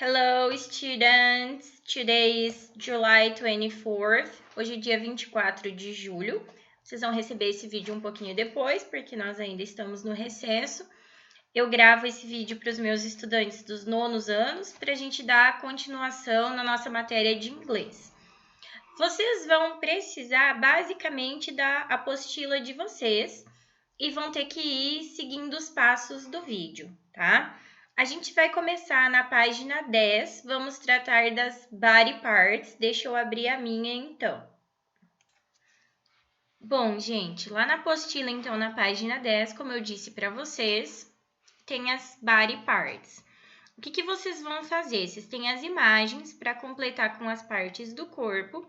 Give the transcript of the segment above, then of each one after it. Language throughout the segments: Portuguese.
Hello, students! Today is July 24th. Hoje é dia 24 de julho. Vocês vão receber esse vídeo um pouquinho depois, porque nós ainda estamos no recesso. Eu gravo esse vídeo para os meus estudantes dos nonos anos, para a gente dar continuação na nossa matéria de inglês. Vocês vão precisar, basicamente, da apostila de vocês e vão ter que ir seguindo os passos do vídeo, tá? A gente vai começar na página 10, vamos tratar das body parts. Deixa eu abrir a minha, então. Bom, gente, lá na apostila, então, na página 10, como eu disse para vocês, tem as body parts. O que vocês vão fazer? Vocês têm as imagens para completar com as partes do corpo.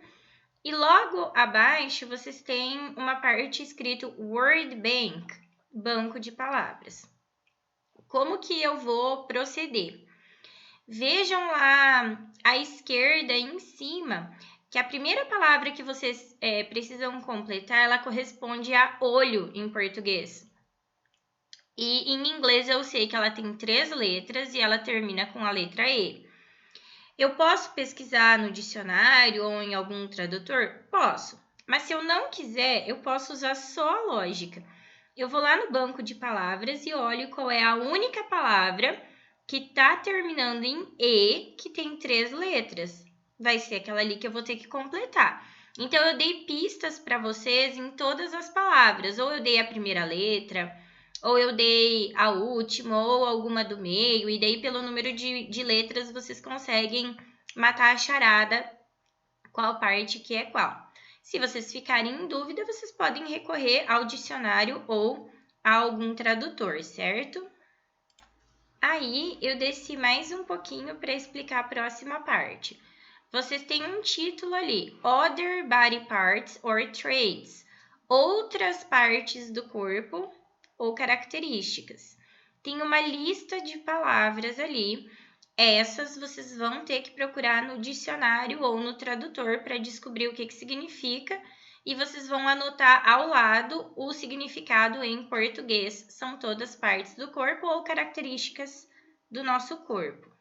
E logo abaixo, vocês têm uma parte escrito Word Bank, banco de palavras. Como que eu vou proceder? Vejam lá à esquerda em cima que a primeira palavra que vocês precisam completar, ela corresponde a olho em português. E em inglês eu sei que ela tem 3 letras e ela termina com a letra E. Eu posso pesquisar no dicionário ou em algum tradutor? Posso. Mas se eu não quiser, eu posso usar só a lógica. Eu vou lá no banco de palavras e olho qual é a única palavra que está terminando em E, que tem 3 letras. Vai ser aquela ali que eu vou ter que completar. Então, eu dei pistas para vocês em todas as palavras. Ou eu dei a primeira letra, ou eu dei a última, ou alguma do meio. E daí, pelo número de letras, vocês conseguem matar a charada qual parte que é qual. Se vocês ficarem em dúvida, vocês podem recorrer ao dicionário ou a algum tradutor, certo? Aí, eu desci mais um pouquinho para explicar a próxima parte. Vocês têm um título ali, Other Body Parts or Traits, outras partes do corpo ou características. Tem uma lista de palavras ali. Essas vocês vão ter que procurar no dicionário ou no tradutor para descobrir o que significa e vocês vão anotar ao lado o significado em português. São todas partes do corpo ou características do nosso corpo.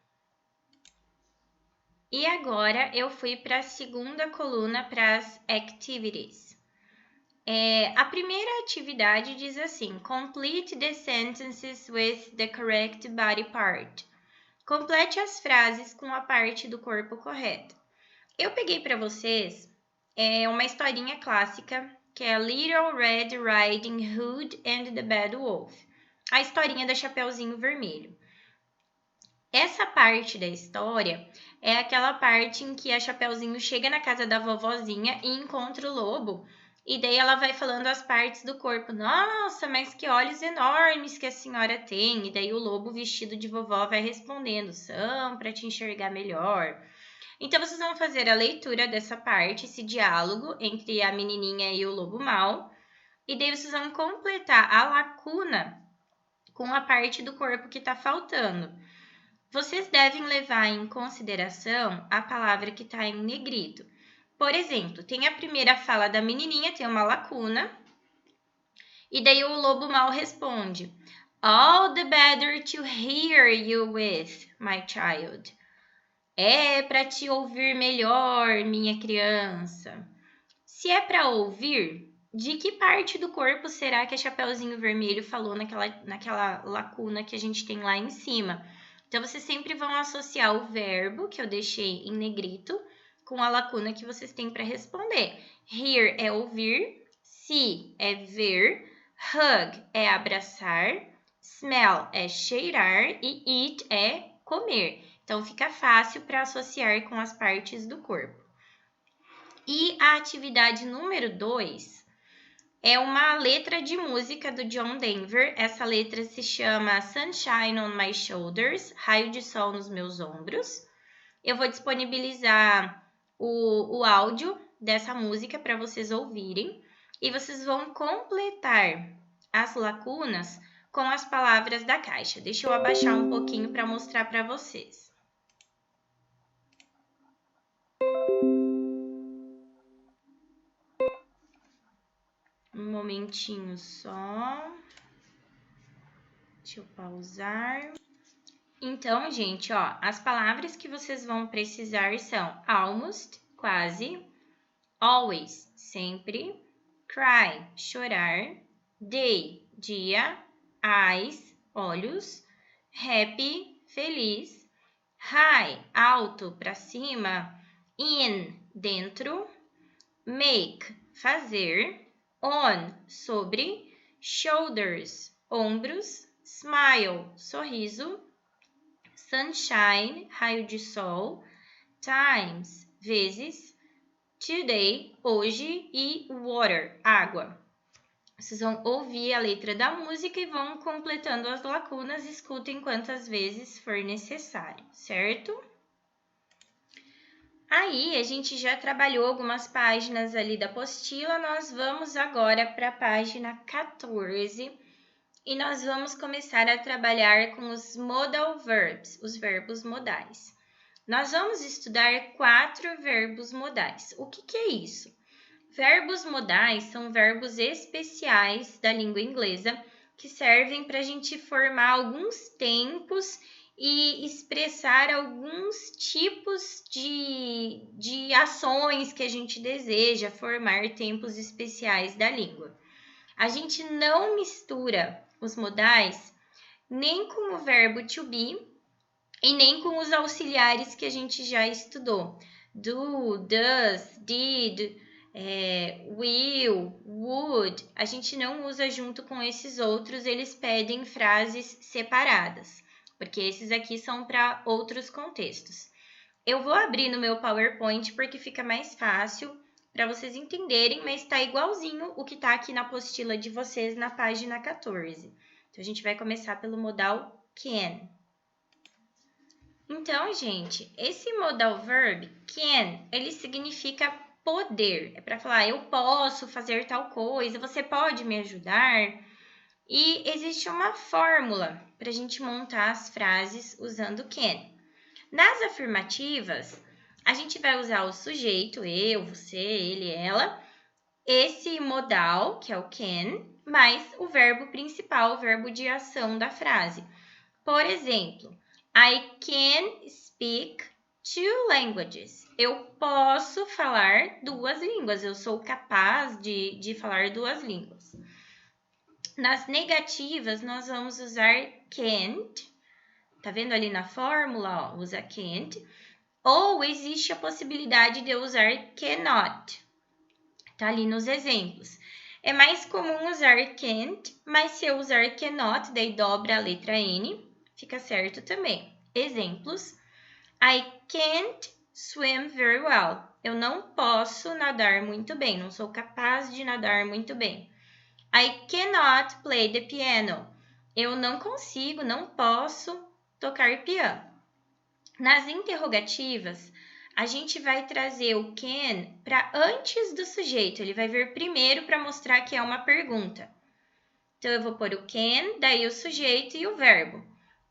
E agora eu fui para a segunda coluna, para as activities. A primeira atividade diz assim: Complete the sentences with the correct body part. Complete as frases com a parte do corpo correta. Eu peguei para vocês uma historinha clássica, que é Little Red Riding Hood and the Bad Wolf. A historinha da Chapeuzinho Vermelho. Essa parte da história é aquela parte em que a Chapeuzinho chega na casa da vovozinha e encontra o lobo. E daí ela vai falando as partes do corpo. Nossa, mas que olhos enormes que a senhora tem. E daí o lobo vestido de vovó vai respondendo. São para te enxergar melhor. Então, vocês vão fazer a leitura dessa parte, esse diálogo entre a menininha e o lobo mau. E daí vocês vão completar a lacuna com a parte do corpo que está faltando. Vocês devem levar em consideração a palavra que está em negrito. Por exemplo, tem a primeira fala da menininha, tem uma lacuna, e daí o lobo mau responde: All the better to hear you with, my child. É para te ouvir melhor, minha criança. Se é para ouvir, de que parte do corpo será que a Chapeuzinho Vermelho falou naquela lacuna que a gente tem lá em cima? Então, vocês sempre vão associar o verbo, que eu deixei em negrito, com a lacuna que vocês têm para responder. Hear é ouvir, see é ver, hug é abraçar, smell é cheirar e eat é comer. Então, fica fácil para associar com as partes do corpo. E a atividade número 2 é uma letra de música do John Denver. Essa letra se chama Sunshine on My Shoulders, Raio de Sol nos Meus Ombros. Eu vou disponibilizar o áudio dessa música para vocês ouvirem. E vocês vão completar as lacunas com as palavras da caixa. Deixa eu abaixar um pouquinho para mostrar para vocês. Um momentinho só. Deixa eu pausar. Então, gente, ó, as palavras que vocês vão precisar são almost, quase, always, sempre, cry, chorar, day, dia, eyes, olhos, happy, feliz, high, alto, para cima, in, dentro, make, fazer, on, sobre, shoulders, ombros, smile, sorriso, sunshine, raio de sol, times, vezes, today, hoje e water, água. Vocês vão ouvir a letra da música e vão completando as lacunas, escutem quantas vezes for necessário, certo? Aí, a gente já trabalhou algumas páginas ali da apostila, nós vamos agora para a página 14 e nós vamos começar a trabalhar com os modal verbs, os verbos modais. Nós vamos estudar 4 verbos modais. O que é isso? Verbos modais são verbos especiais da língua inglesa que servem para a gente formar alguns tempos e expressar alguns tipos de ações que a gente deseja formar tempos especiais da língua. A gente não mistura os modais nem com o verbo to be e nem com os auxiliares que a gente já estudou. Do, does, did, will, would. A gente não usa junto com esses outros, eles pedem frases separadas, porque esses aqui são para outros contextos. Eu vou abrir no meu PowerPoint porque fica mais fácil para vocês entenderem, mas está igualzinho o que está aqui na apostila de vocês na página 14. Então, a gente vai começar pelo modal can. Então, gente, esse modal verb, can, ele significa poder. É para falar, eu posso fazer tal coisa, você pode me ajudar. E existe uma fórmula para a gente montar as frases usando can. Nas afirmativas, a gente vai usar o sujeito, eu, você, ele, ela, esse modal, que é o can, mais o verbo principal, o verbo de ação da frase. Por exemplo, I can speak 2 languages. Eu posso falar 2 línguas. Eu sou capaz de falar 2 línguas. Nas negativas, nós vamos usar can't. Tá vendo ali na fórmula? Ó, usa can't. Ou existe a possibilidade de eu usar cannot. Tá ali nos exemplos. É mais comum usar can't, mas se eu usar cannot, daí dobra a letra N, fica certo também. Exemplos. I can't swim very well. Eu não posso nadar muito bem, não sou capaz de nadar muito bem. I cannot play the piano. Eu não consigo, não posso tocar piano. Nas interrogativas, a gente vai trazer o can para antes do sujeito. Ele vai vir primeiro para mostrar que é uma pergunta. Então, eu vou pôr o can, daí o sujeito e o verbo.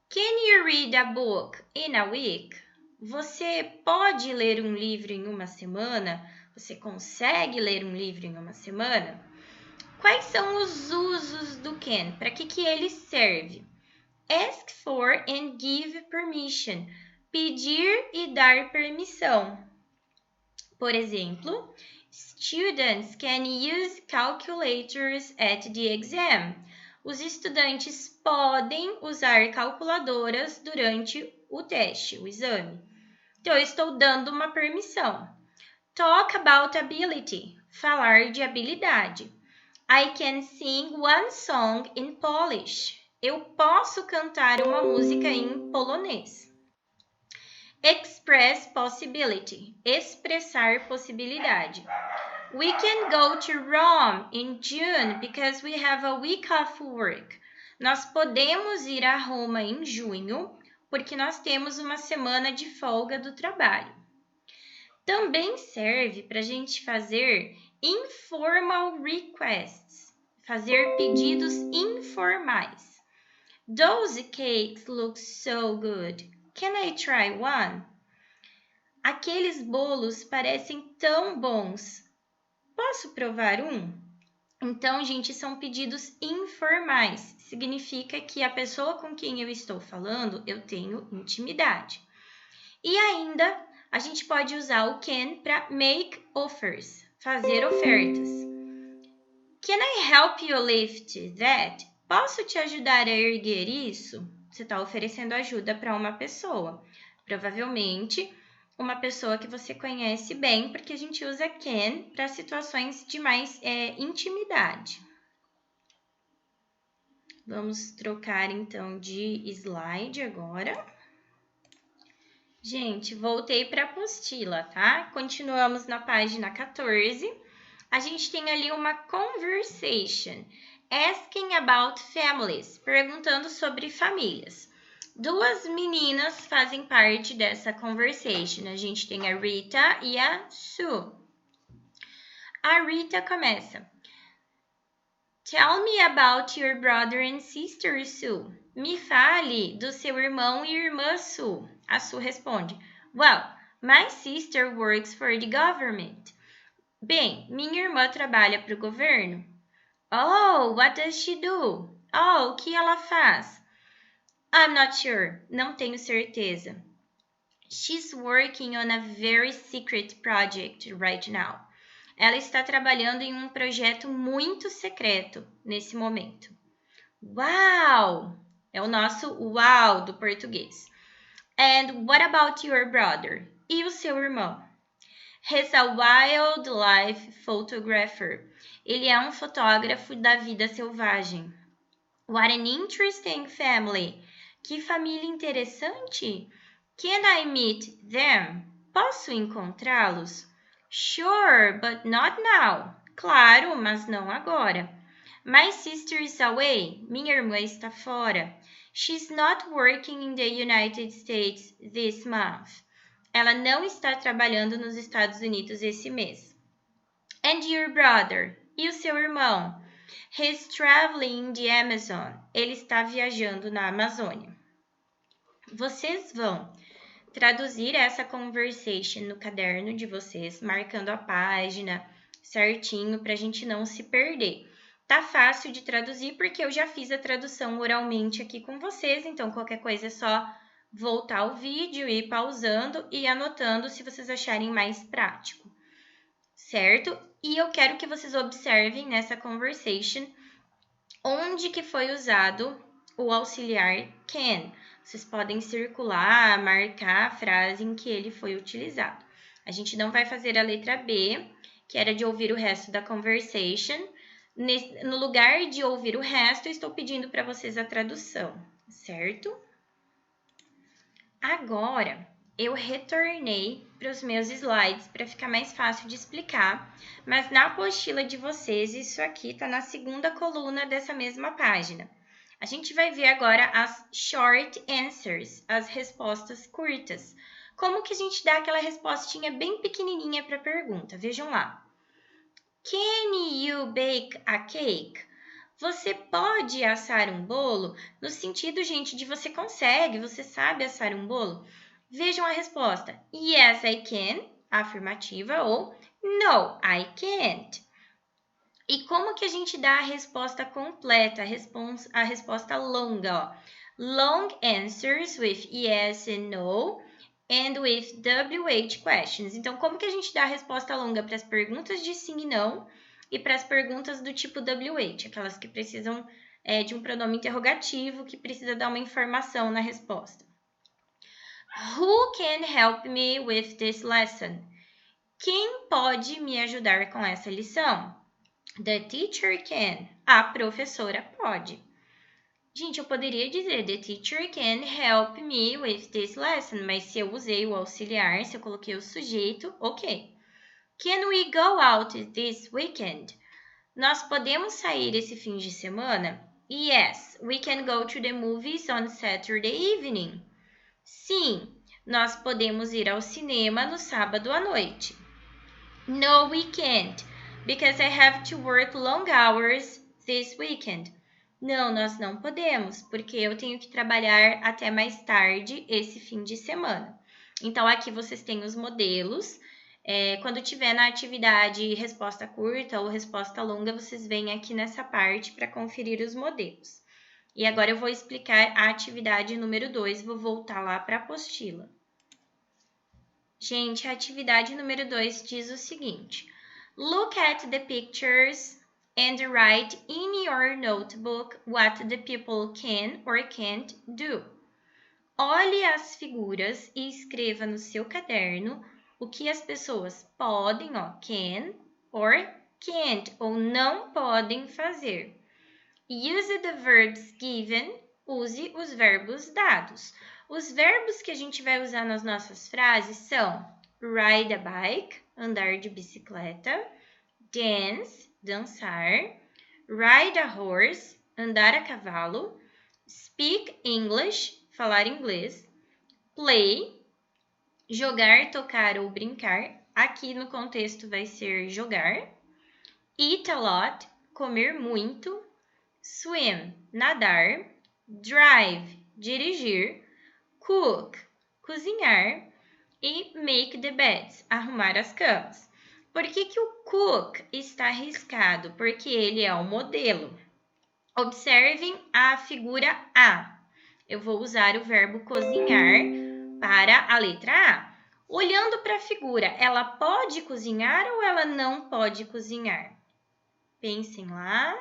Can you read a book in a week? Você pode ler um livro em uma semana? Você consegue ler um livro em uma semana? Quais são os usos do can? Para que ele serve? Ask for and give permission. Pedir e dar permissão. Por exemplo, students can use calculators at the exam. Os estudantes podem usar calculadoras durante o teste, o exame. Então, eu estou dando uma permissão. Talk about ability. Falar de habilidade. I can sing one song in Polish. Eu posso cantar uma música em polonês. Express possibility. Expressar possibilidade. We can go to Rome in June because we have a week of work. Nós podemos ir a Roma em junho porque nós temos uma semana de folga do trabalho. Também serve para a gente fazer informal requests, fazer pedidos informais. Those cakes look so good. Can I try one? Aqueles bolos parecem tão bons. Posso provar um? Então, gente, são pedidos informais. Significa que a pessoa com quem eu estou falando, eu tenho intimidade. E ainda, a gente pode usar o can para make offers, fazer ofertas. Can I help you lift that? Posso te ajudar a erguer isso? Você está oferecendo ajuda para uma pessoa. Provavelmente, uma pessoa que você conhece bem, porque a gente usa can para situações de mais intimidade. Vamos trocar, então, de slide agora. Gente, voltei para a apostila, tá? Continuamos na página 14. A gente tem ali uma conversation, asking about families, perguntando sobre famílias. Duas meninas fazem parte dessa conversation. A gente tem a Rita e a Sue. A Rita começa. Tell me about your brother and sister, Sue. Me fale do seu irmão e irmã Sue. A Sue responde. Well, my sister works for the government. Bem, minha irmã trabalha para o governo. Oh, what does she do? Oh, o que ela faz? I'm not sure. Não tenho certeza. She's working on a very secret project right now. Ela está trabalhando em um projeto muito secreto nesse momento. Wow! É o nosso wow do português. And what about your brother? E o seu irmão? He's a wildlife photographer. Ele é um fotógrafo da vida selvagem. What an interesting family. Que família interessante. Can I meet them? Posso encontrá-los? Sure, but not now. Claro, mas não agora. My sister is away. Minha irmã está fora. She's not working in the United States this month. Ela não está trabalhando nos Estados Unidos esse mês. And your brother? E o seu irmão? He's traveling in the Amazon. Ele está viajando na Amazônia. Vocês vão traduzir essa conversation no caderno de vocês, marcando a página certinho para a gente não se perder. Tá fácil de traduzir porque eu já fiz a tradução oralmente aqui com vocês, então qualquer coisa é só voltar ao vídeo e ir pausando e anotando se vocês acharem mais prático, certo? E eu quero que vocês observem nessa conversation onde que foi usado o auxiliar can. Vocês podem circular, marcar a frase em que ele foi utilizado. A gente não vai fazer a letra B, que era de ouvir o resto da conversation. No lugar de ouvir o resto, eu estou pedindo para vocês a tradução, certo? Agora, eu retornei para os meus slides para ficar mais fácil de explicar, mas na apostila de vocês, isso aqui está na segunda coluna dessa mesma página. A gente vai ver agora as short answers, as respostas curtas. Como que a gente dá aquela respostinha bem pequenininha para a pergunta? Vejam lá. Can you bake a cake? Você pode assar um bolo? No sentido, gente, de você consegue, você sabe assar um bolo? Vejam a resposta. Yes, I can, afirmativa, ou No, I can't. E como que a gente dá a resposta completa, a resposta longa? Ó? Long answers with yes and no and with WH questions. Então, como que a gente dá a resposta longa para as perguntas de sim e não e para as perguntas do tipo WH, aquelas que precisam de um pronome interrogativo, que precisa dar uma informação na resposta. Who can help me with this lesson? Quem pode me ajudar com essa lição? The teacher can. A professora pode. Gente, eu poderia dizer the teacher can help me with this lesson, mas se eu usei o auxiliar, se eu coloquei o sujeito, ok. Can we go out this weekend? Nós podemos sair esse fim de semana? Yes, we can go to the movies on Saturday evening. Sim, nós podemos ir ao cinema no sábado à noite. No, we can't, because I have to work long hours this weekend. Não, nós não podemos, porque eu tenho que trabalhar até mais tarde esse fim de semana. Então, aqui vocês têm os modelos Quando tiver na atividade resposta curta ou resposta longa, vocês vêm aqui nessa parte para conferir os modelos. E agora eu vou explicar a atividade número 2, vou voltar lá para a apostila. Gente, a atividade número 2 diz o seguinte: Look at the pictures and write in your notebook what the people can or can't do. Olhe as figuras e escreva no seu caderno o que as pessoas podem, can or can't, ou não podem fazer. Use the verbs given, use os verbos dados. Os verbos que a gente vai usar nas nossas frases são ride a bike, andar de bicicleta, dance, dançar, ride a horse, andar a cavalo, speak English, falar inglês, play, jogar, tocar ou brincar, aqui no contexto vai ser jogar, eat a lot, comer muito, swim, nadar, drive, dirigir, cook, cozinhar e make the beds, arrumar as camas. Por que o cook está riscado? Porque ele é o modelo. Observem a figura A. Eu vou usar o verbo cozinhar para a letra A. Olhando para a figura, ela pode cozinhar ou ela não pode cozinhar? Pensem lá.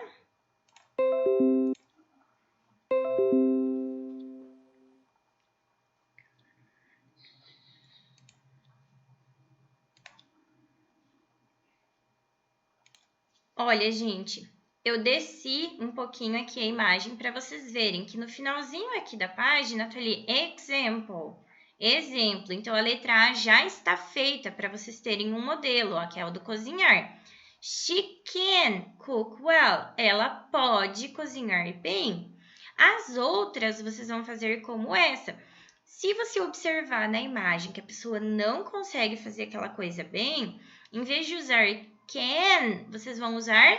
Olha, gente, eu desci um pouquinho aqui a imagem para vocês verem que no finalzinho aqui da página tá ali example, exemplo. Então, a letra A já está feita para vocês terem um modelo, que é o do cozinhar. She can cook well. Ela pode cozinhar bem. As outras vocês vão fazer como essa. Se você observar na imagem que a pessoa não consegue fazer aquela coisa bem, em vez de usar can, vocês vão usar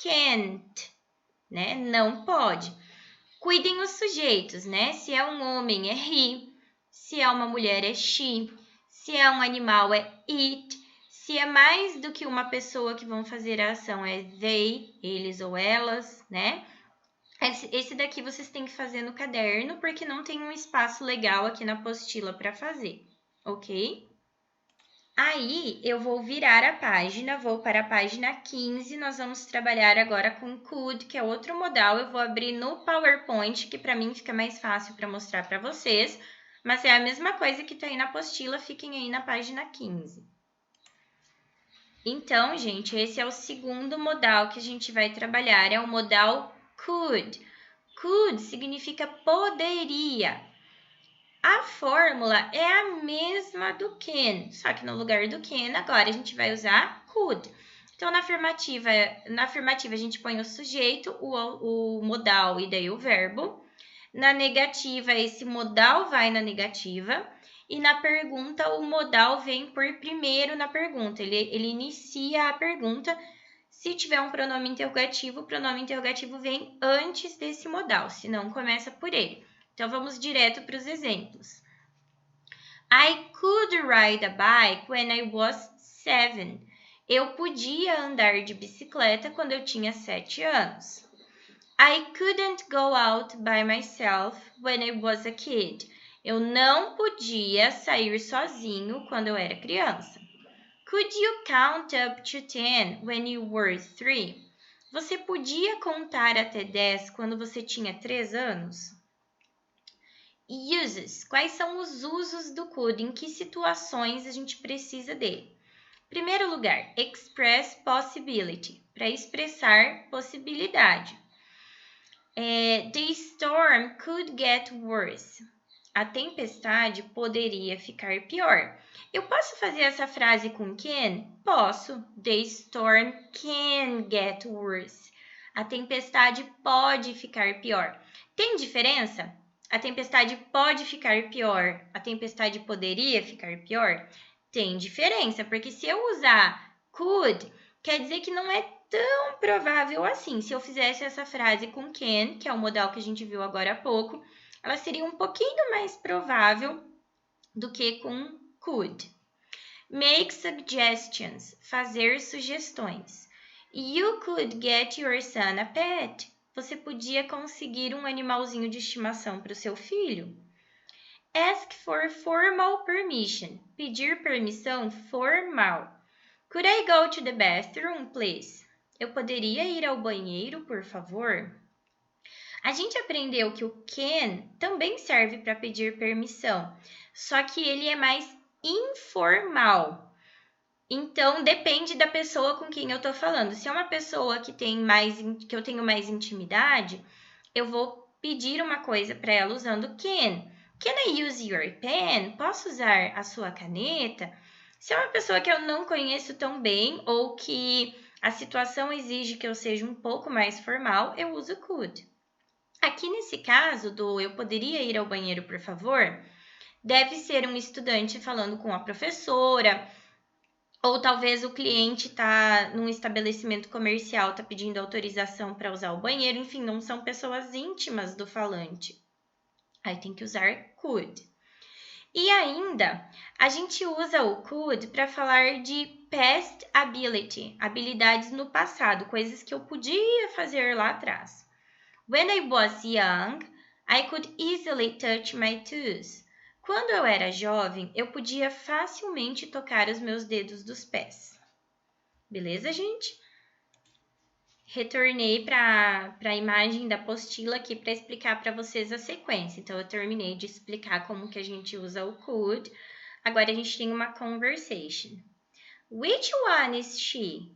can't, né? Não pode. Cuidem os sujeitos, né? Se é um homem, é he. Se é uma mulher, é she. Se é um animal, é it. Se é mais do que uma pessoa que vão fazer a ação, é they, eles ou elas, né? Esse daqui vocês têm que fazer no caderno, porque não tem um espaço legal aqui na apostila para fazer, ok? Aí, eu vou virar a página, vou para a página 15, nós vamos trabalhar agora com could, que é outro modal. Eu vou abrir no PowerPoint, que para mim fica mais fácil para mostrar para vocês, mas é a mesma coisa que está aí na apostila, fiquem aí na página 15. Então, gente, esse é o segundo modal que a gente vai trabalhar, é o modal could. Could significa poderia. A fórmula é a mesma do can, só que no lugar do can, agora a gente vai usar could. Então, na afirmativa a gente põe o sujeito, o modal e daí o verbo. Na negativa, esse modal vai na negativa. E na pergunta, o modal vem por primeiro na pergunta. Ele inicia a pergunta. Se tiver um pronome interrogativo, o pronome interrogativo vem antes desse modal, se não começa por ele. Então, vamos direto para os exemplos. I could ride a bike when I was 7. Eu podia andar de bicicleta quando eu tinha 7 anos. I couldn't go out by myself when I was a kid. Eu não podia sair sozinho quando eu era criança. Could you count up to 10 when you were 3? Você podia contar até 10 quando você tinha 3 anos? Uses. Quais são os usos do could? Em que situações a gente precisa dele? Primeiro lugar, express possibility, para expressar possibilidade. The storm could get worse. A tempestade poderia ficar pior. Eu posso fazer essa frase com can? Posso. The storm can get worse. A tempestade pode ficar pior. Tem diferença? A tempestade pode ficar pior. A tempestade poderia ficar pior? Tem diferença, porque se eu usar could, quer dizer que não é tão provável assim. Se eu fizesse essa frase com can, que é o modal que a gente viu agora há pouco, ela seria um pouquinho mais provável do que com could. Make suggestions, fazer sugestões. You could get your son a pet. Você podia conseguir um animalzinho de estimação para o seu filho. Ask for formal permission. Pedir permissão formal. Could I go to the bathroom, please? Eu poderia ir ao banheiro, por favor? A gente aprendeu que o can também serve para pedir permissão, só que ele é mais informal. Então, depende da pessoa com quem eu estou falando. Se é uma pessoa que eu tenho mais intimidade, eu vou pedir uma coisa para ela usando can. Can I use your pen? Posso usar a sua caneta? Se é uma pessoa que eu não conheço tão bem ou que a situação exige que eu seja um pouco mais formal, eu uso could. Aqui nesse caso do eu poderia ir ao banheiro, por favor, deve ser um estudante falando com a professora, ou talvez o cliente está num estabelecimento comercial, está pedindo autorização para usar o banheiro, enfim, não são pessoas íntimas do falante. Aí tem que usar could. E ainda, a gente usa o could para falar de past ability, habilidades no passado, coisas que eu podia fazer lá atrás. When I was young, I could easily touch my toes. Quando eu era jovem, eu podia facilmente tocar os meus dedos dos pés. Beleza, gente? Retornei para a imagem da apostila aqui para explicar para vocês a sequência. Então, eu terminei de explicar como que a gente usa o could. Agora, a gente tem uma conversation. Which one is she?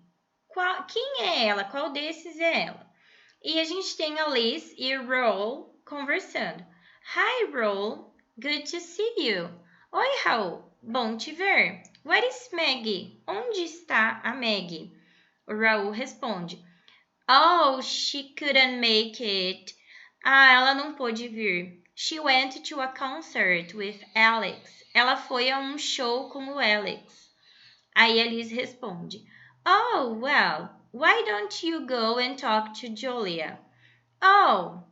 Quem é ela? Qual desses é ela? E a gente tem a Liz e o Raul conversando. Hi, Raul. Good to see you. Oi, Raul. Bom te ver. Where is Maggie? Onde está a Maggie? O Raul responde. Oh, she couldn't make it. Ela não pôde vir. She went to a concert with Alex. Ela foi a um show com o Alex. Aí a Liz responde. Oh, well, why don't you go and talk to Julia? Oh,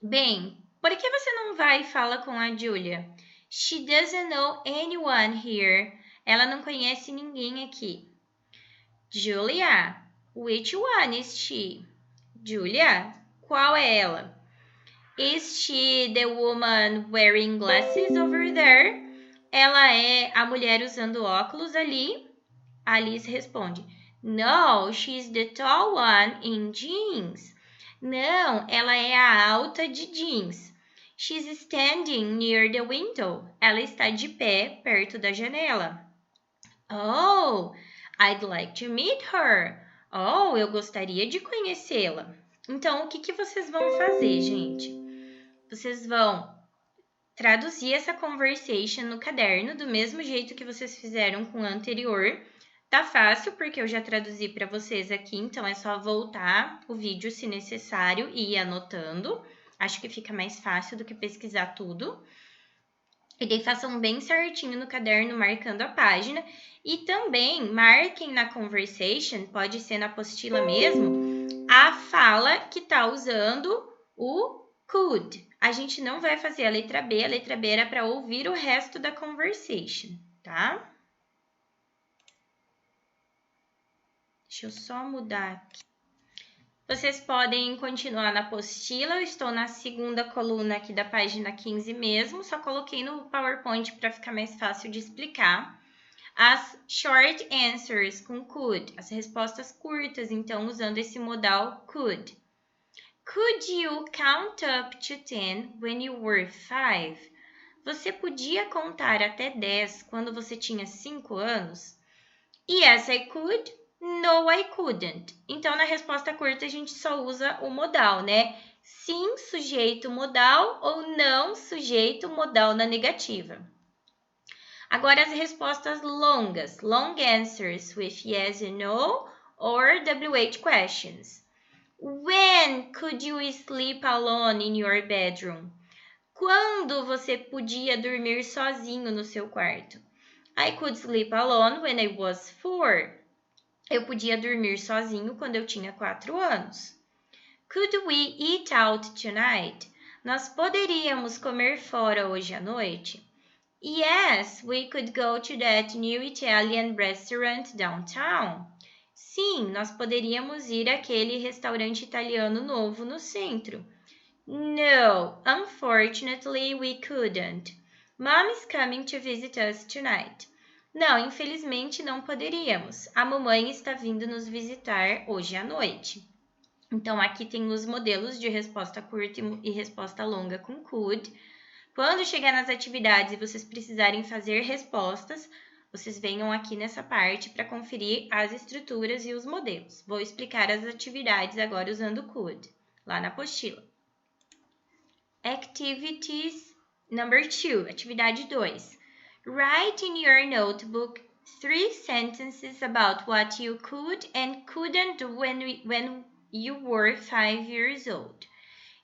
bem, por que você não vai e fala com a Julia? She doesn't know anyone here. Ela não conhece ninguém aqui. Julia, which one is she? Julia, qual é ela? Is she the woman wearing glasses over there? Ela é a mulher usando óculos ali? Alice responde. No, she's the tall one in jeans. Não, ela é a alta de jeans. She's standing near the window. Ela está de pé perto da janela. Oh, I'd like to meet her. Oh, eu gostaria de conhecê-la. Então, o que vocês vão fazer, gente? Vocês vão traduzir essa conversation no caderno do mesmo jeito que vocês fizeram com a anterior. Tá fácil, porque eu já traduzi para vocês aqui, então é só voltar o vídeo se necessário e ir anotando. Acho que fica mais fácil do que pesquisar tudo. E daí façam bem certinho no caderno, marcando a página. E também marquem na conversation, pode ser na apostila mesmo, a fala que tá usando o could. A gente não vai fazer a letra B era para ouvir o resto da conversation, tá? Deixa eu só mudar aqui. Vocês podem continuar na apostila, eu estou na segunda coluna aqui da página 15 mesmo, só coloquei no PowerPoint para ficar mais fácil de explicar. As short answers com could, as respostas curtas, então usando esse modal could. Could you count up to 10 when you were 5? Você podia contar até 10 quando você tinha 5 anos? Yes, I could. No, I couldn't. Então, na resposta curta, a gente só usa o modal, né? Sim, sujeito modal ou não, sujeito modal na negativa. Agora, as respostas longas. Long answers with yes and no or WH questions. When could you sleep alone in your bedroom? Quando você podia dormir sozinho no seu quarto? I could sleep alone when I was 4. Eu podia dormir sozinho quando eu tinha 4 anos. Could we eat out tonight? Nós poderíamos comer fora hoje à noite? Yes, we could go to that new Italian restaurant downtown. Sim, nós poderíamos ir àquele restaurante italiano novo no centro. No, unfortunately we couldn't. Mom is coming to visit us tonight. Não, infelizmente não poderíamos. A mamãe está vindo nos visitar hoje à noite. Então, aqui tem os modelos de resposta curta e resposta longa com could. Quando chegar nas atividades e vocês precisarem fazer respostas, vocês venham aqui nessa parte para conferir as estruturas e os modelos. Vou explicar as atividades agora usando could, lá na apostila. Activities number 2, atividade 2. Write in your notebook 3 sentences about what you could and couldn't do when you were 5 years old.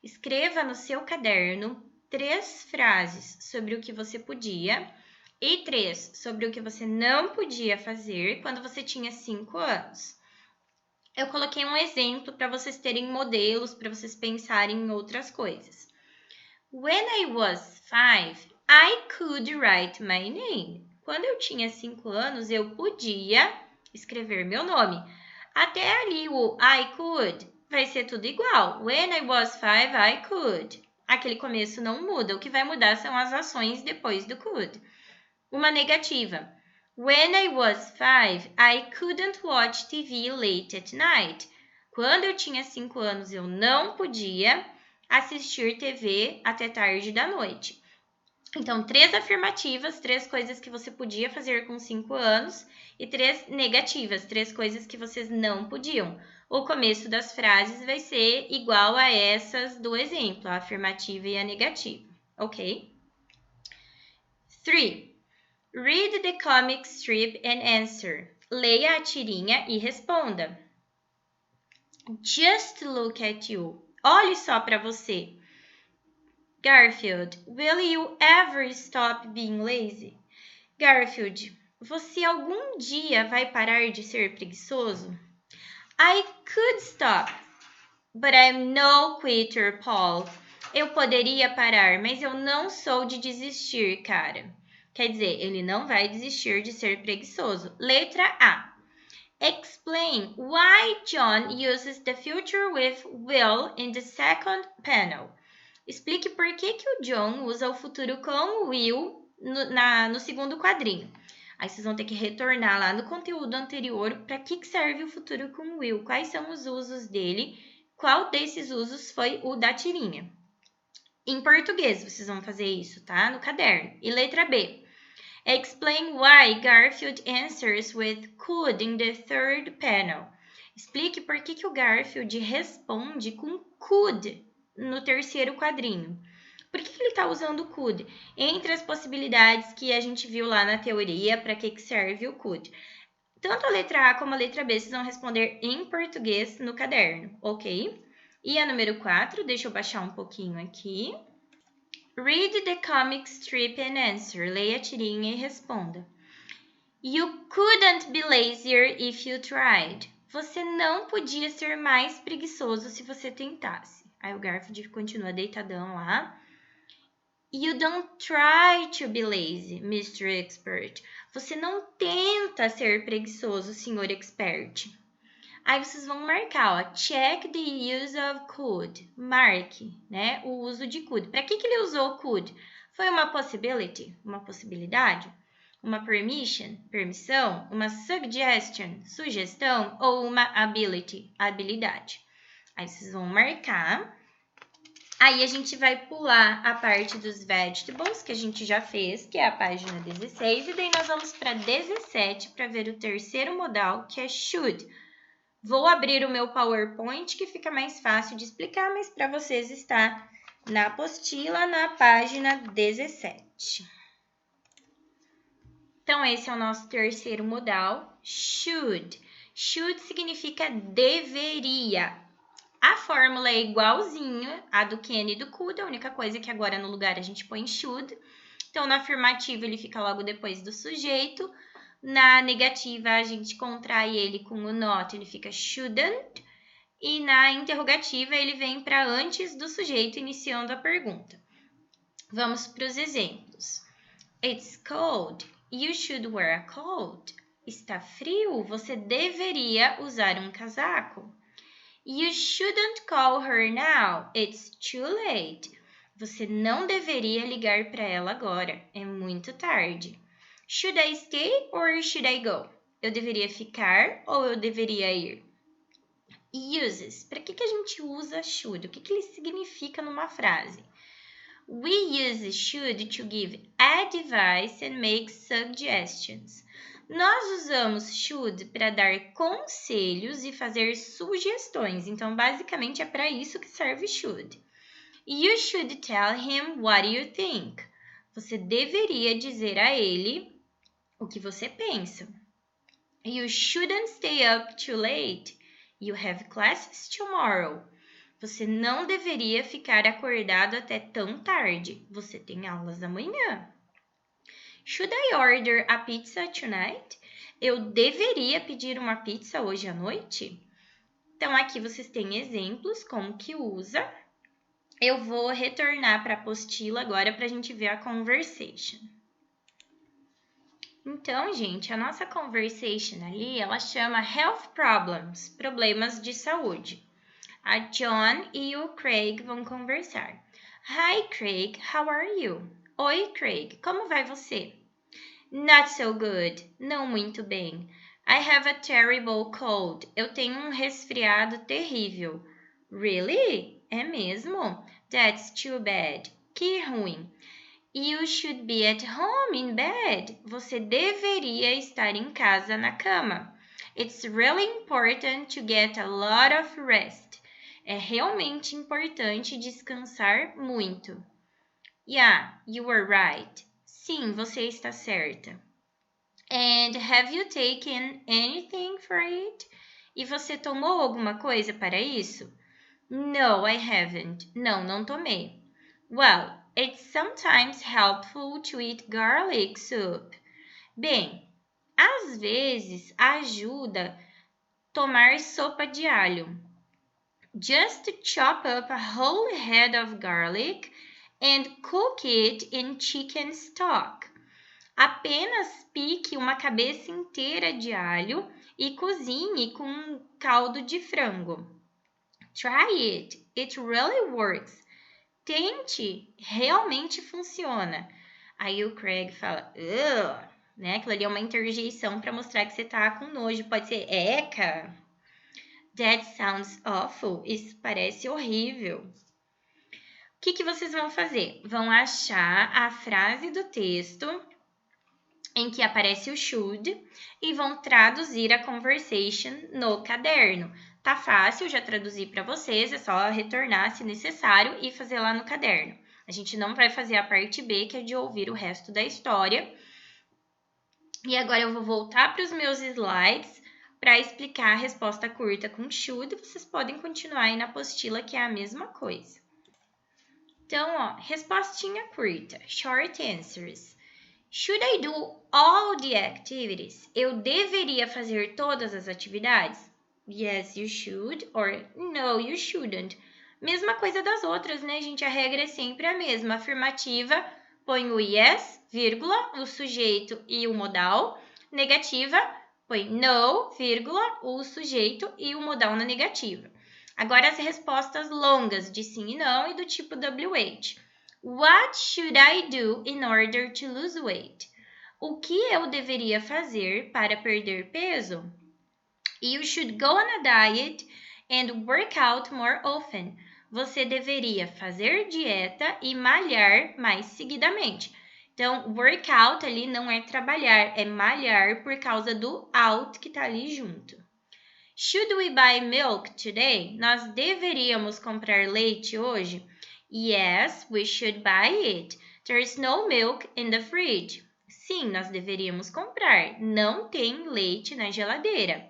Escreva no seu caderno 3 frases sobre o que você podia e 3 sobre o que você não podia fazer quando você tinha 5 anos. Eu coloquei um exemplo para vocês terem modelos, para vocês pensarem em outras coisas. When I was 5, I could write my name. Quando eu tinha 5 anos, eu podia escrever meu nome. Até ali o I could vai ser tudo igual. When I was 5, I could. Aquele começo não muda. O que vai mudar são as ações depois do could. Uma negativa. When I was 5, I couldn't watch TV late at night. Quando eu tinha 5 anos, eu não podia assistir TV até tarde da noite. Então, 3 afirmativas, 3 coisas que você podia fazer com 5 anos e 3 negativas, 3 coisas que vocês não podiam. O começo das frases vai ser igual a essas do exemplo, a afirmativa e a negativa, ok? 3. Read the comic strip and answer. Leia a tirinha e responda. Just look at you. Olhe só para você. Garfield, will you ever stop being lazy? Garfield, você algum dia vai parar de ser preguiçoso? I could stop, but I'm no quitter, Paul. Eu poderia parar, mas eu não sou de desistir, cara. Quer dizer, ele não vai desistir de ser preguiçoso. Letra A. Explain why John uses the future with will in the second panel. Explique por que o John usa o futuro com o will no segundo quadrinho. Aí vocês vão ter que retornar lá no conteúdo anterior para que serve o futuro com o will, quais são os usos dele, qual desses usos foi o da tirinha. Em português vocês vão fazer isso, tá? No caderno. E letra B. Explain why Garfield answers with could in the third panel. Explique por que o Garfield responde com could no terceiro quadrinho. Por que ele está usando could? Entre as possibilidades que a gente viu lá na teoria, para que serve o could. Tanto a letra A como a letra B, vocês vão responder em português no caderno, ok? E a número 4, deixa eu baixar um pouquinho aqui. Read the comic strip and answer. Leia a tirinha e responda. You couldn't be lazier if you tried. Você não podia ser mais preguiçoso se você tentasse. Aí o Garfield continua deitadão lá. You don't try to be lazy, Mr. Expert. Você não tenta ser preguiçoso, Sr. Expert. Aí vocês vão marcar, ó, check the use of could. Marque, né, o uso de could. Para que ele usou could? Foi uma possibility, uma possibilidade? Uma permission, permissão? Uma suggestion, sugestão? Ou uma ability, habilidade? Aí vocês vão marcar. Aí a gente vai pular a parte dos vegetables, que a gente já fez, que é a página 16. E daí nós vamos para 17 para ver o terceiro modal, que é should. Vou abrir o meu PowerPoint, que fica mais fácil de explicar, mas para vocês está na apostila, na página 17. Então, esse é o nosso terceiro modal, should. Should significa deveria. A fórmula é igualzinha à do can e do could, a única coisa é que agora no lugar a gente põe should. Então, no afirmativo ele fica logo depois do sujeito. Na negativa, a gente contrai ele com o not, ele fica shouldn't. E na interrogativa, ele vem para antes do sujeito, iniciando a pergunta. Vamos para os exemplos. It's cold. You should wear a coat. Está frio, você deveria usar um casaco. You shouldn't call her now. It's too late. Você não deveria ligar para ela agora. É muito tarde. Should I stay or should I go? Eu deveria ficar ou eu deveria ir? Uses. Para que a gente usa should? O que ele significa numa frase? We use should to give advice and make suggestions. Nós usamos should para dar conselhos e fazer sugestões. Então, basicamente, é para isso que serve should. You should tell him what you think. Você deveria dizer a ele o que você pensa. You shouldn't stay up too late. You have classes tomorrow. Você não deveria ficar acordado até tão tarde. Você tem aulas amanhã. Should I order a pizza tonight? Eu deveria pedir uma pizza hoje à noite? Então, aqui vocês têm exemplos como que usa. Eu vou retornar para a apostila agora para a gente ver a conversation. Então, gente, a nossa conversation ali, ela chama Health Problems, problemas de saúde. A John e o Craig vão conversar. Hi, Craig, how are you? Oi, Craig, como vai você? Not so good, não muito bem. I have a terrible cold. Eu tenho um resfriado terrível. Really? É mesmo? That's too bad. Que ruim. You should be at home in bed. Você deveria estar em casa na cama. It's really important to get a lot of rest. É realmente importante descansar muito. Yeah, you were right. Sim, você está certa. And have you taken anything for it? E você tomou alguma coisa para isso? No, I haven't. Não tomei. Well, it's sometimes helpful to eat garlic soup. Bem, às vezes ajuda tomar sopa de alho. Just chop up a whole head of garlic and cook it in chicken stock. Apenas pique uma cabeça inteira de alho e cozinhe com um caldo de frango. Try it. It really works. Tente, realmente funciona. Aí o Craig fala, ugh, né? Aquilo ali é uma interjeição para mostrar que você tá com nojo. Pode ser eca. That sounds awful. Isso parece horrível. O que vocês vão fazer? Vão achar a frase do texto em que aparece o should e vão traduzir a conversation no caderno. Tá fácil, já traduzi para vocês, é só retornar se necessário e fazer lá no caderno. A gente não vai fazer a parte B, que é de ouvir o resto da história. E agora eu vou voltar para os meus slides para explicar a resposta curta com should. Vocês podem continuar aí na apostila, que é a mesma coisa. Então, ó, respostinha curta, short answers. Should I do all the activities? Eu deveria fazer todas as atividades? Yes, you should, or no, you shouldn't. Mesma coisa das outras, né, gente? A regra é sempre a mesma. Afirmativa, põe o yes, vírgula, o sujeito e o modal. Negativa, põe no, vírgula, o sujeito e o modal na negativa. Agora as respostas longas de sim e não e do tipo WH. What should I do in order to lose weight? O que eu deveria fazer para perder peso? You should go on a diet and work out more often. Você deveria fazer dieta e malhar mais seguidamente. Então, workout ali não é trabalhar, é malhar por causa do out que está ali junto. Should we buy milk today? Nós deveríamos comprar leite hoje? Yes, we should buy it. There's no milk in the fridge. Sim, nós deveríamos comprar. Não tem leite na geladeira.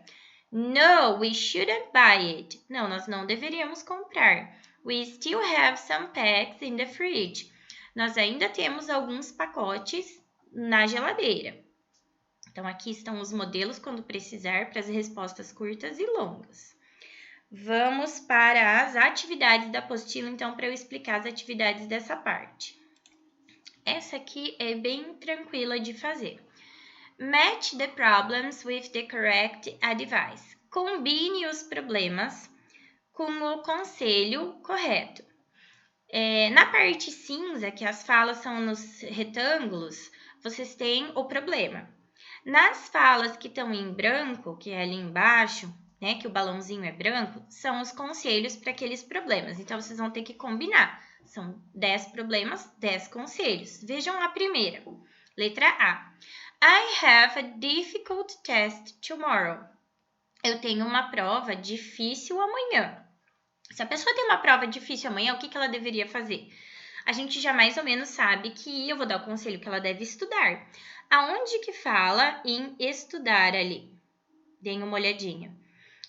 No, we shouldn't buy it. Não, nós não deveríamos comprar. We still have some packs in the fridge. Nós ainda temos alguns pacotes na geladeira. Então, aqui estão os modelos quando precisar para as respostas curtas e longas. Vamos para as atividades da apostila, então, para eu explicar as atividades dessa parte. Essa aqui é bem tranquila de fazer. Match the problems with the correct advice. Combine os problemas com o conselho correto. Na parte cinza, que as falas são nos retângulos, vocês têm o problema. Nas falas que estão em branco, que é ali embaixo, né, que o balãozinho é branco, são os conselhos para aqueles problemas. Então, vocês vão ter que combinar. São 10 problemas, 10 conselhos. Vejam a primeira. Letra A. I have a difficult test tomorrow. Eu tenho uma prova difícil amanhã. Se a pessoa tem uma prova difícil amanhã, o que ela deveria fazer? A gente já mais ou menos sabe que eu vou dar o conselho que ela deve estudar. Aonde que fala em estudar ali? Deem uma olhadinha.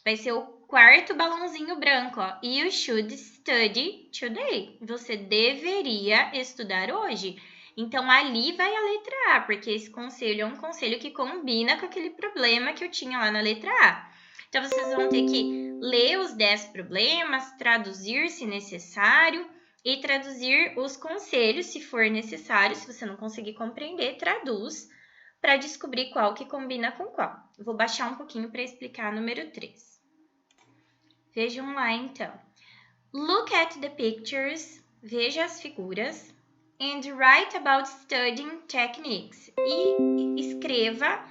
Vai ser o quarto balãozinho branco, ó. You should study today. Você deveria estudar hoje. Então, ali vai a letra A, porque esse conselho é um conselho que combina com aquele problema que eu tinha lá na letra A. Então, vocês vão ter que ler os 10 problemas, traduzir se necessário e traduzir os conselhos se for necessário. Se você não conseguir compreender, traduz para descobrir qual que combina com qual. Vou baixar um pouquinho para explicar número 3. Vejam lá, então. Look at the pictures, veja as figuras, and write about studying techniques. E escreva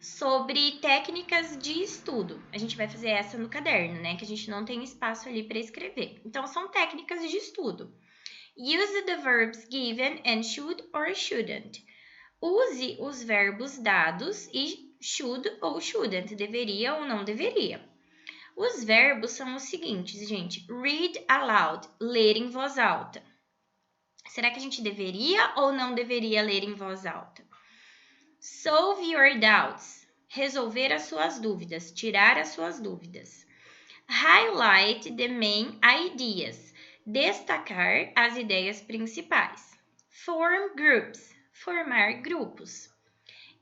sobre técnicas de estudo. A gente vai fazer essa no caderno, né? Que a gente não tem espaço ali para escrever. Então, são técnicas de estudo. Use the verbs given and should or shouldn't. Use os verbos dados e should ou shouldn't, deveria ou não deveria. Os verbos são os seguintes, gente. Read aloud, ler em voz alta. Será que a gente deveria ou não deveria ler em voz alta? Solve your doubts, resolver as suas dúvidas, tirar as suas dúvidas. Highlight the main ideas, destacar as ideias principais. Form groups, formar grupos.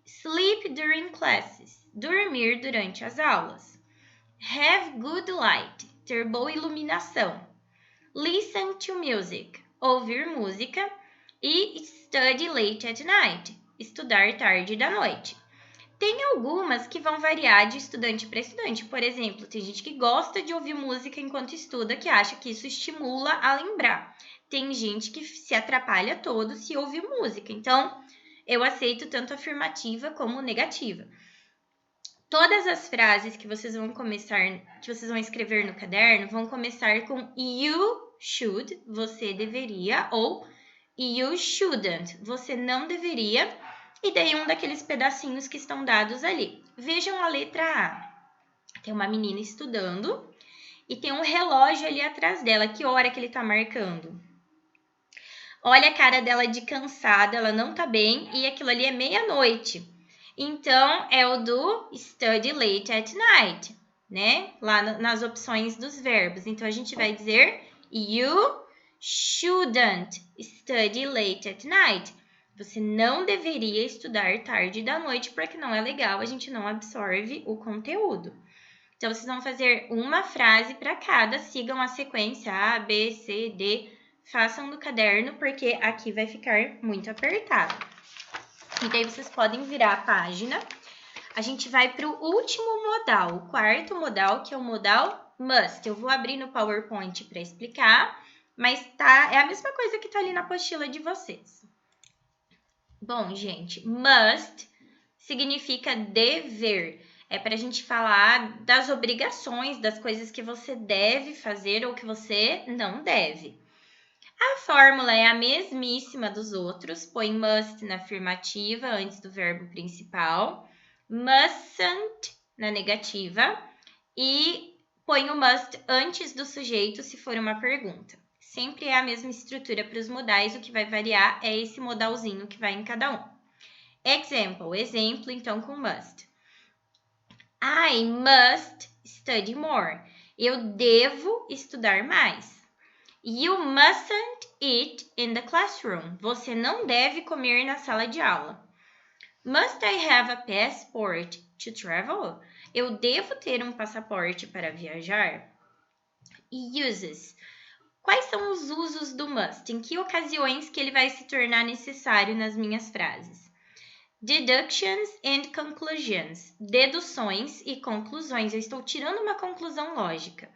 Sleep during classes, dormir durante as aulas. Have good light, ter boa iluminação. Listen to music, ouvir música. E study late at night, estudar tarde da noite. Tem algumas que vão variar de estudante para estudante. Por exemplo, tem gente que gosta de ouvir música enquanto estuda, que acha que isso estimula a lembrar. Tem gente que se atrapalha todo se ouvir música. Então, eu aceito tanto afirmativa como negativa. Todas as frases que vocês vão escrever no caderno vão começar com you should, você deveria, ou you shouldn't, você não deveria, e daí um daqueles pedacinhos que estão dados ali. Vejam a letra A. Tem uma menina estudando e tem um relógio ali atrás dela. Que hora que ele tá marcando? Olha a cara dela de cansada, ela não tá bem, e aquilo ali é meia-noite. Então, é o do study late at night, né? Lá nas opções dos verbos. Então, a gente vai dizer you shouldn't study late at night. Você não deveria estudar tarde da noite, porque não é legal, a gente não absorve o conteúdo. Então, vocês vão fazer uma frase para cada, sigam a sequência A, B, C, D, façam no caderno, porque aqui vai ficar muito apertado. E daí, vocês podem virar a página. A gente vai para o último modal, o quarto modal, que é o modal must. Eu vou abrir no PowerPoint para explicar, mas é a mesma coisa que está ali na apostila de vocês. Bom, gente, must significa dever. É para a gente falar das obrigações, das coisas que você deve fazer ou que você não deve. A fórmula é a mesmíssima dos outros. Põe must na afirmativa antes do verbo principal. Mustn't na negativa. E põe o must antes do sujeito se for uma pergunta. Sempre é a mesma estrutura para os modais, o que vai variar é esse modalzinho que vai em cada um. Example, exemplo, então, com must. I must study more. Eu devo estudar mais. You mustn't eat in the classroom. Você não deve comer na sala de aula. Must I have a passport to travel? Eu devo ter um passaporte para viajar? Uses. Quais são os usos do must? Em que ocasiões que ele vai se tornar necessário nas minhas frases? Deductions and conclusions. Deduções e conclusões. Eu estou tirando uma conclusão lógica.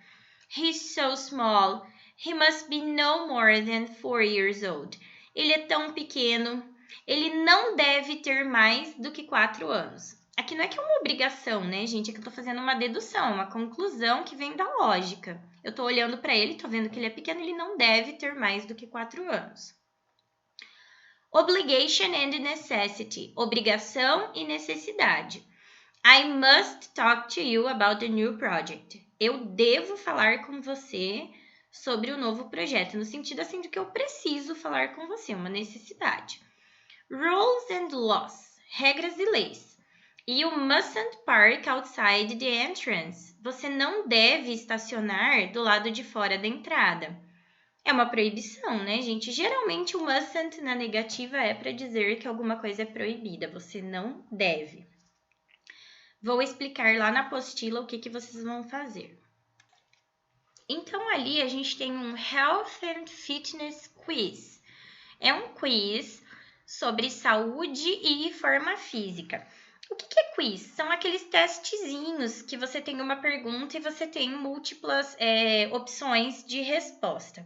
He's so small. He must be no more than 4 years old. Ele é tão pequeno. Ele não deve ter mais do que 4 anos. Aqui não é que é uma obrigação, né, gente? É que eu tô fazendo uma dedução, uma conclusão que vem da lógica. Eu tô olhando para ele, tô vendo que ele é pequeno, ele não deve ter mais do que 4 anos. Obligation and necessity. Obrigação e necessidade. I must talk to you about the new project. Eu devo falar com você sobre o novo projeto, no sentido assim de que eu preciso falar com você, uma necessidade. Rules and laws. Regras e leis. You mustn't park outside the entrance. Você não deve estacionar do lado de fora da entrada. É uma proibição, né, gente? Geralmente o mustn't na negativa é para dizer que alguma coisa é proibida. Você não deve. Vou explicar lá na apostila o que vocês vão fazer. Então, ali a gente tem um Health and Fitness Quiz. É um quiz sobre saúde e forma física. O que é quiz? São aqueles testezinhos que você tem uma pergunta e você tem múltiplas opções de resposta.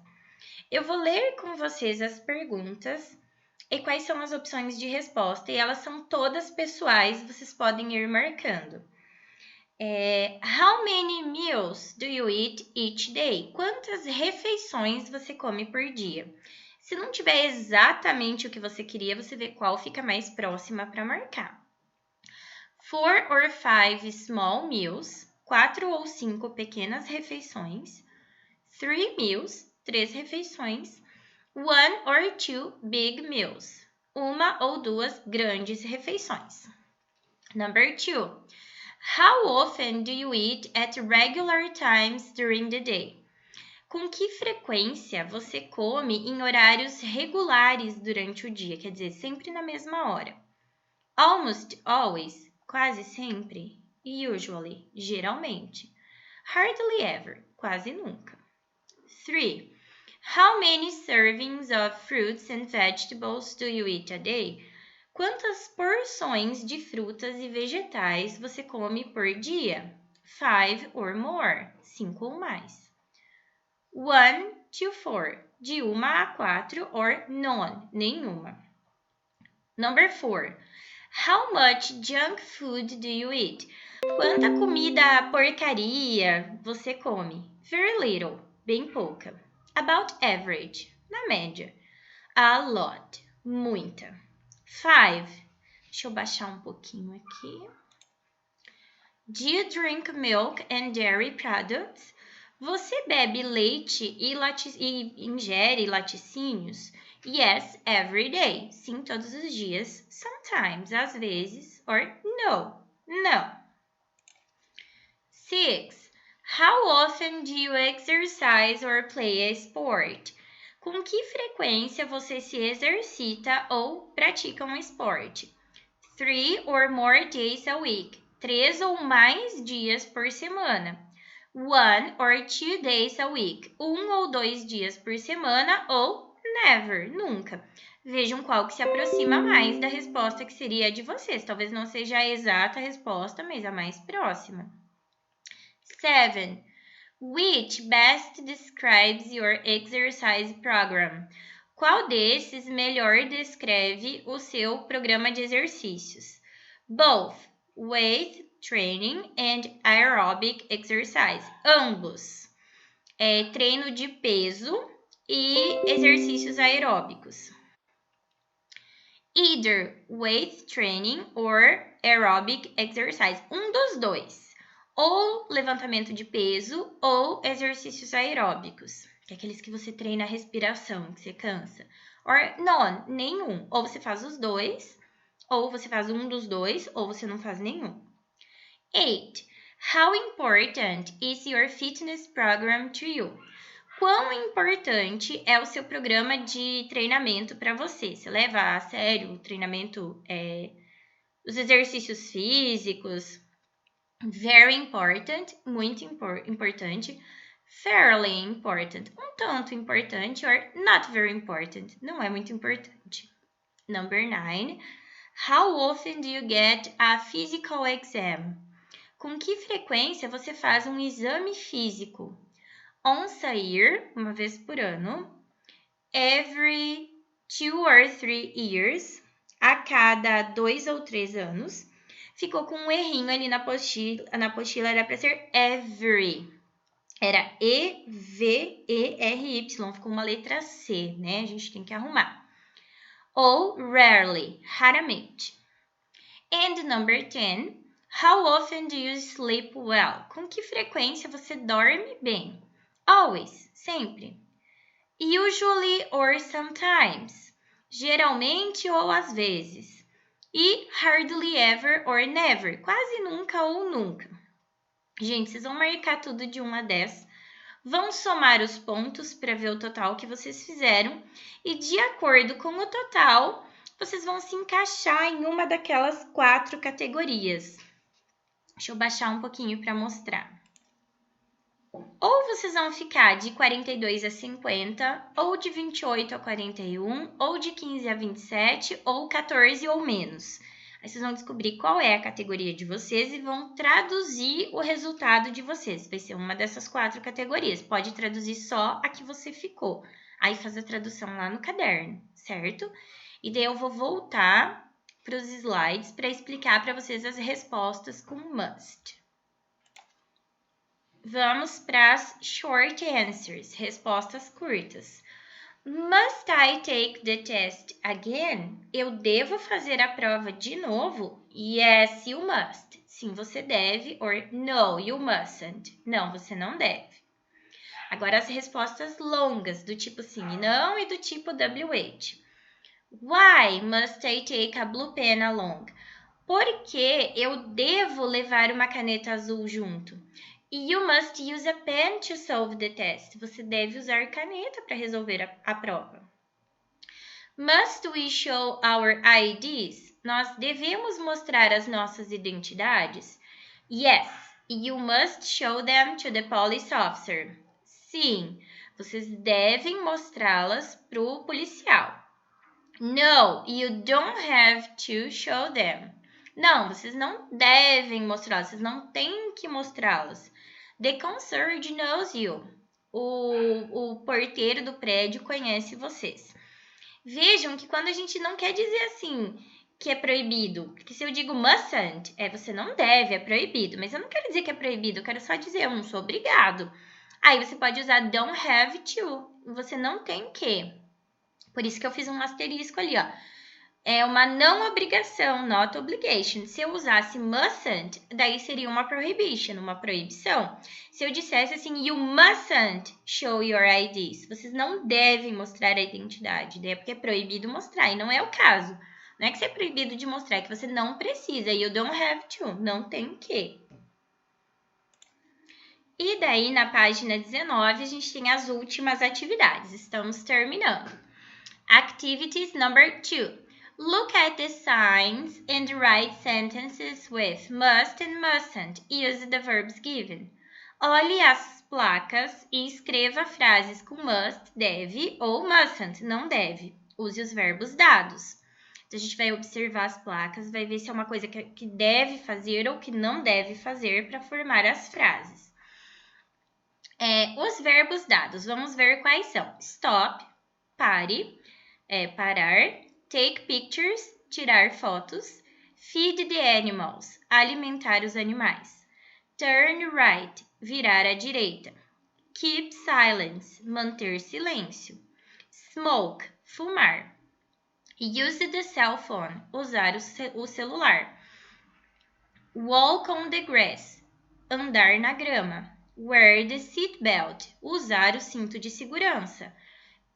Eu vou ler com vocês as perguntas e quais são as opções de resposta, e elas são todas pessoais, vocês podem ir marcando. How many meals do you eat each day? Quantas refeições você come por dia? Se não tiver exatamente o que você queria, você vê qual fica mais próxima para marcar. 4 or 5 small meals, 4 ou 5 pequenas refeições. 3 meals, 3 refeições. 1 or 2 big meals, 1 ou 2 grandes refeições. Number 2. How often do you eat at regular times during the day? Com que frequência você come em horários regulares durante o dia? Quer dizer, sempre na mesma hora. Almost always, quase sempre. Usually, geralmente. Hardly ever, quase nunca. 3. How many servings of fruits and vegetables do you eat a day? Quantas porções de frutas e vegetais você come por dia? 5 or more, 5 ou mais. 1 to 4, de 1 a 4, or none, nenhuma. Number 4. How much junk food do you eat? Quanta comida porcaria você come? Very little, bem pouca. About average, na média. A lot, muita. 5. Deixa eu baixar um pouquinho aqui. Do you drink milk and dairy products? Você bebe leite e ingere laticínios? Yes, every day. Sim, todos os dias. Sometimes, às vezes. Or no, não. 6. How often do you exercise or play a sport? Com que frequência você se exercita ou pratica um esporte? 3 or more days a week. 3 ou mais dias por semana. 1 or 2 days a week. 1 ou 2 dias por semana, ou never, nunca. Vejam qual que se aproxima mais da resposta que seria a de vocês. Talvez não seja a exata resposta, mas a mais próxima. 7. Which best describes your exercise program? Qual desses melhor descreve o seu programa de exercícios? Both weight training and aerobic exercise. Ambos. Treino de peso e exercícios aeróbicos. Either weight training or aerobic exercise. Um dos dois. Ou levantamento de peso ou exercícios aeróbicos, que é aqueles que você treina a respiração, que você cansa. Or none, nenhum. Ou você faz os dois, ou você faz um dos dois, ou você não faz nenhum. 8. How important is your fitness program to you? Quão importante é o seu programa de treinamento para você? Você leva a sério o treinamento, os exercícios físicos? Very important, muito importante. fairly important, um tanto importante, or not very important, não é muito importante. Number 9. How often do you get a physical exam? Com que frequência você faz um exame físico? Once a year, uma vez por ano. Every 2 or 3 years, a cada 2 ou 3 anos. Ficou com um errinho ali na apostila era para ser every. Era E-V-E-R-Y, ficou uma letra C, né? A gente tem que arrumar. Ou rarely, raramente. And number 10, how often do you sleep well? Com que frequência você dorme bem? Always, sempre. Usually or sometimes, geralmente ou às vezes. E hardly ever or never, quase nunca ou nunca. Gente, vocês vão marcar tudo de 1 a 10. Vão somar os pontos para ver o total que vocês fizeram. E de acordo com o total, vocês vão se encaixar em uma daquelas 4 categorias. Deixa eu baixar um pouquinho para mostrar. Ou vocês vão ficar de 42 a 50, ou de 28 a 41, ou de 15 a 27, ou 14 ou menos. Aí vocês vão descobrir qual é a categoria de vocês e vão traduzir o resultado de vocês. Vai ser uma dessas 4 categorias. Pode traduzir só a que você ficou. Aí faz a tradução lá no caderno, certo? E daí eu vou voltar para os slides para explicar para vocês as respostas com must. Vamos para as short answers, respostas curtas. Must I take the test again? Eu devo fazer a prova de novo? Yes, you must. Sim, você deve. Or no, you mustn't. Não, você não deve. Agora as respostas longas, do tipo sim e não e do tipo WH. Why must I take a blue pen along? Por que eu devo levar uma caneta azul junto? You must use a pen to solve the test. Você deve usar caneta para resolver a prova. Must we show our IDs? Nós devemos mostrar as nossas identidades? Yes, you must show them to the police officer. Sim, vocês devem mostrá-las para o policial. No, you don't have to show them. Não, vocês não devem mostrá-las, vocês não têm que mostrá-las. The concierge knows you. O porteiro do prédio conhece vocês. Vejam que quando a gente não quer dizer assim que é proibido, porque se eu digo mustn't, você não deve, é proibido. Mas eu não quero dizer que é proibido, eu quero só dizer eu não sou obrigado. Aí você pode usar don't have to, você não tem que. Por isso que eu fiz um asterisco ali, ó. É uma não obrigação, not obligation. Se eu usasse mustn't, daí seria uma prohibition, uma proibição. Se eu dissesse assim, you mustn't show your IDs. Vocês não devem mostrar a identidade. Daí é porque é proibido mostrar, e não é o caso. Não é que você é proibido de mostrar, é que você não precisa. You don't have to, não tem que. E daí, na página 19, a gente tem as últimas atividades. Estamos terminando. Activities number 2. Look at the signs and write sentences with must and mustn't. Use the verbs given. Olhe as placas e escreva frases com must, deve, ou mustn't, não deve. Use os verbos dados. Então, a gente vai observar as placas, vai ver se é uma coisa que deve fazer ou que não deve fazer para formar as frases. Os verbos dados, vamos ver quais são. Stop, pare, parar. Take pictures, tirar fotos. Feed the animals, alimentar os animais. Turn right, virar à direita. Keep silence, manter silêncio. Smoke, fumar. Use the cell phone, usar o celular. Walk on the grass, andar na grama. Wear the seatbelt, usar o cinto de segurança.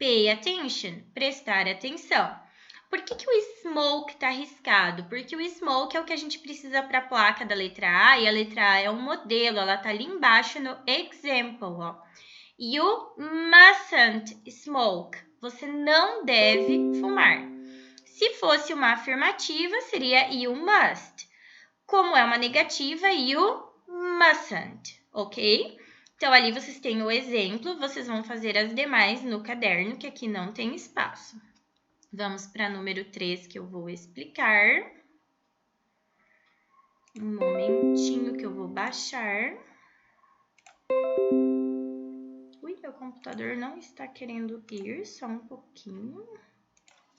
Pay attention, prestar atenção. Por que o smoke está riscado? Porque o smoke é o que a gente precisa para a placa da letra A, e a letra A é um modelo, ela está ali embaixo no example, ó. You mustn't smoke. Você não deve fumar. Se fosse uma afirmativa, seria you must. Como é uma negativa, you mustn't, ok? Então, ali vocês têm o exemplo, vocês vão fazer as demais no caderno, que aqui não tem espaço. Vamos para número 3, que eu vou explicar. Um momentinho que eu vou baixar. Ui, meu computador não está querendo ir, só um pouquinho.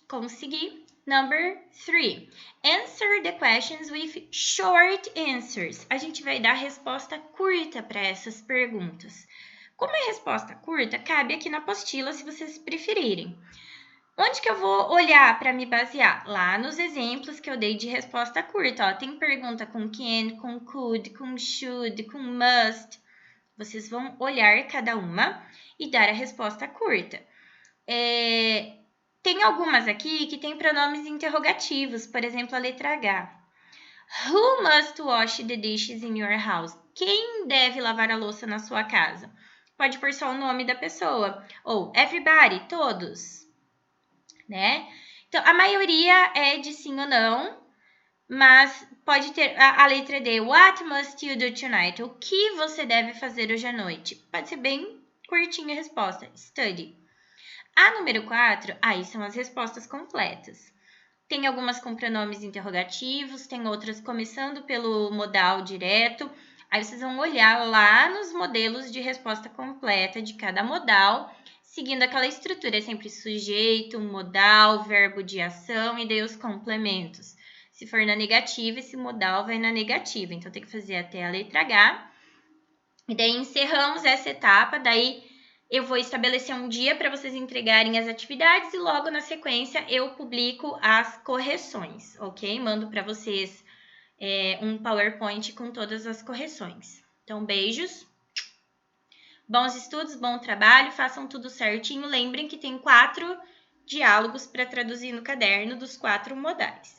Consegui. Number 3. Answer the questions with short answers. A gente vai dar resposta curta para essas perguntas. Como é resposta curta, cabe aqui na apostila se vocês preferirem. Onde que eu vou olhar para me basear? Lá nos exemplos que eu dei de resposta curta. Ó, tem pergunta com can, com could, com should, com must. Vocês vão olhar cada uma e dar a resposta curta. Tem algumas aqui que tem pronomes interrogativos, por exemplo, a letra H. Who must wash the dishes in your house? Quem deve lavar a louça na sua casa? Pode pôr só o nome da pessoa. Ou everybody, todos. Né? Então, a maioria é de sim ou não, mas pode ter a letra D. What must you do tonight? O que você deve fazer hoje à noite? Pode ser bem curtinha a resposta. Study. A número 4, aí são as respostas completas. Tem algumas com pronomes interrogativos, tem outras começando pelo modal direto. Aí vocês vão olhar lá nos modelos de resposta completa de cada modal, seguindo aquela estrutura, é sempre sujeito, modal, verbo de ação e daí os complementos. Se for na negativa, esse modal vai na negativa, então tem que fazer até a letra H. E daí encerramos essa etapa, daí eu vou estabelecer um dia para vocês entregarem as atividades e logo na sequência eu publico as correções, ok? Mando para vocês um PowerPoint com todas as correções. Então, beijos, bons estudos, bom trabalho, façam tudo certinho. Lembrem que tem 4 diálogos para traduzir no caderno dos 4 modais.